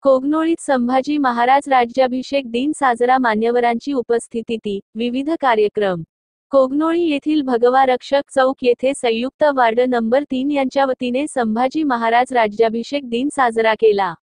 कोगनोळीत संभाजी महाराज राज्याभिषेक दिन साजरा. मान्यवरांची उपस्थिती. विविध कार्यक्रम. कोगनोळी येथील भगवा रक्षक चौक येथे संयुक्त वार्ड नंबर 3 यांच्या वतीने संभाजी महाराज राज्याभिषेक दिन साजरा केला.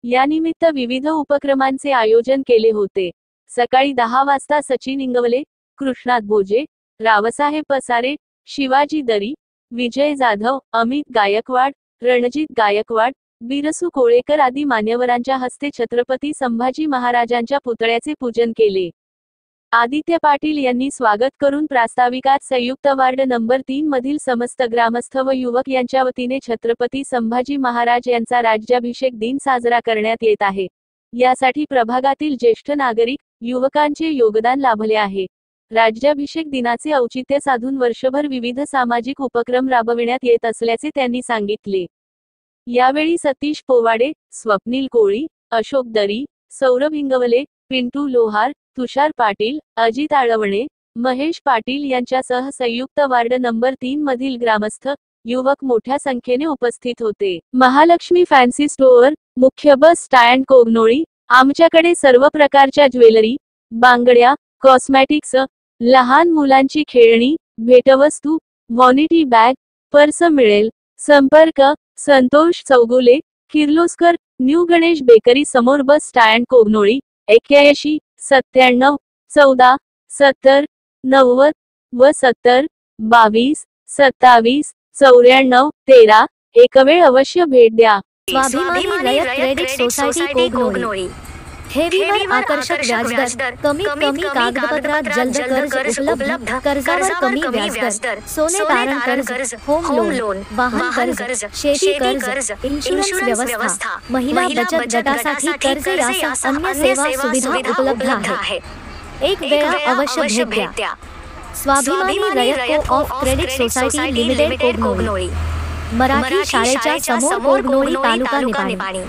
यानिमित्त विविध उपक्रमांचे आयोजन केले होते. सकाळी 10 वाजता सचिन इंगवले, कृष्णात भोजे, रावसाहेब पसारे, शिवाजी दरी, विजय जाधव, अमित गायकवाड, रणजित गायकवाड, बिरसू कोळेकर आदी मान्यवरांच्या हस्ते छत्रपती संभाजी महाराजांच्या पुतळ्याचे पूजन केले. आदित्य पाटील यांनी स्वागत करून प्रास्ताविकात संयुक्त वार्ड नंबर 3 मधील समस्त ग्रामस्थ व युवक यांच्या वतीने छत्रपती संभाजी महाराज यांचा राज्याभिषेक दिन साजरा करण्यात येत आहे. यासाठी प्रभागातील ज्येष्ठ नागरिक, युवकांचे योगदान लाभले आहे. राज्याभिषेक दिनाचे औचित्य साधून वर्षभर विविध सामाजिक उपक्रम राबविण्यात येत असल्याचे त्यांनी सांगितले. यावेळी सतीश पोवाडे, स्वप्नील कोळी, अशोक दरी, सौरभ इंगवले, पिंटू लोहार, तुषार पाटील, अजित आळवणे, महेश पाटील यांच्यासह संयुक्त वार्ड नंबर 3 मधील ग्रामस्थ, युवक मोठ्या संख्येने उपस्थित होते. महालक्ष्मी फॅन्सी स्टोअर, मुख्य बस स्टँड कोगनोळी. आमच्याकडे सर्व प्रकारच्या ज्वेलरी, बांगड्या, कॉस्मॅटिक्स, लहान मुलांची खेळणी, भेटवस्तू, व्हॅनिटी बॅग, पर्स मिळेल. संपर्क: संतोष चौगुले, किर्लोस्कर, न्यू गणेश बेकरी समोर, बस स्टँड कोगनोळी. 81 97 14 70 90 व 70 22 27 94 13. एकवेळ अवश्य भेट द्या. स्वाभिमानी रयत क्रेडिट सोसायटी कोगनोळी. ठेवीवर आकर्षक व्याजदर, कमीत कमी कागदपत्रात जलद कर्ज उपलब्ध, कर्जावर कमी व्याजदर, सोने तारण कर्ज, होम लोन, वाहन कर्ज, शेती कर्ज, इन्शुरन्स व्यवस्था, महिला बचत गटासाठी कर्ज यासह अन्य सेवा सुविधा उपलब्ध आहे. एक वेळा अवश्य भेट द्या. स्वाभिमानी रयत को of credit society limited Kognoli. Marathi शाळेच्या समोर कोगनोळी, तालुका निपाणी.